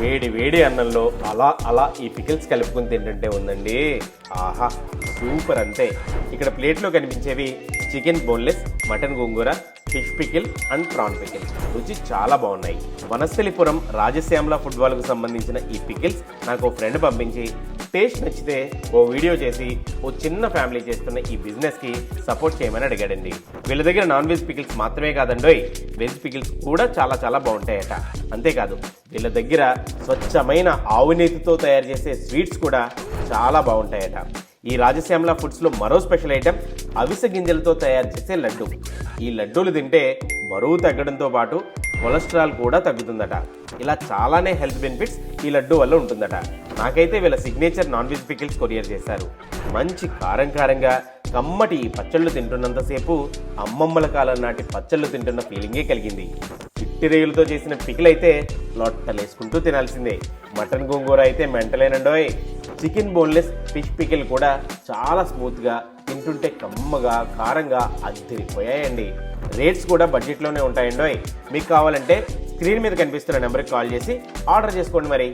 వేడి వేడి అన్నంలో అలా అలా ఈ పికిల్స్ కలుపుకొని తింటుంటే ఉందండి. ఆహా, సూపర్ అంతే. ఇక్కడ ప్లేట్లో కనిపించేవి chicken boneless, mutton gongura, fish pickle and PRAN pickle. రుచి చాలా బాగున్నాయి. వనస్థలిపురం రాజశ్యామల ఫుట్బాల్కు సంబంధించిన ఈ పికిల్స్ నాకు ఓ ఫ్రెండ్ పంపించి టేస్ట్ నచ్చితే ఓ వీడియో చేసి ఓ చిన్న ఫ్యామిలీ చేస్తున్న ఈ బిజినెస్కి సపోర్ట్ చేయమని అడిగాడండి. వీళ్ళ దగ్గర నాన్ వెజ్ పికిల్స్ మాత్రమే కాదండోయ్, వెజ్ పికిల్స్ కూడా చాలా చాలా బాగుంటాయట. అంతేకాదు వీళ్ళ దగ్గర స్వచ్ఛమైన ఆవు నేతితో తయారు చేసే స్వీట్స్ కూడా చాలా బాగుంటాయట. ఈ రాజశ్యామల ఫుడ్స్లో మరో స్పెషల్ ఐటెం అవిసె గింజలతో తయారు చేసే లడ్డు. ఈ లడ్డూలు తింటే బరువు తగ్గడంతో పాటు కొలెస్ట్రాల్ కూడా తగ్గుతుందట. ఇలా చాలానే హెల్త్ బెనిఫిట్స్ ఈ లడ్డు వల్ల ఉంటుందట. నాకైతే వీళ్ళ signature non veg pickles courier చేశారు. మంచి కారం కారంగా కమ్మటి ఈ పచ్చళ్ళు తింటున్నంతసేపు అమ్మమ్మల కాలం నాటి పచ్చళ్ళు తింటున్న ఫీలింగే కలిగింది. చిట్టి రేయులతో చేసిన పికిల్ అయితే లొట్టలేసుకుంటూ తినాల్సిందే. మటన్ గోంగూర అయితే మెంటలేనండోయ్. చికెన్ బోన్లెస్ ఫిష్ పికిల్ కూడా చాలా స్మూత్గా, తింటుంటే కమ్మగా కారంగా అద్దిరిపోయాయండి. రేట్స్ కూడా బడ్జెట్లోనే ఉంటాయండోయ్. మీకు కావాలంటే స్క్రీన్ మీద కనిపిస్తున్న నెంబర్కి కాల్ చేసి ఆర్డర్ చేసుకోండి మరి.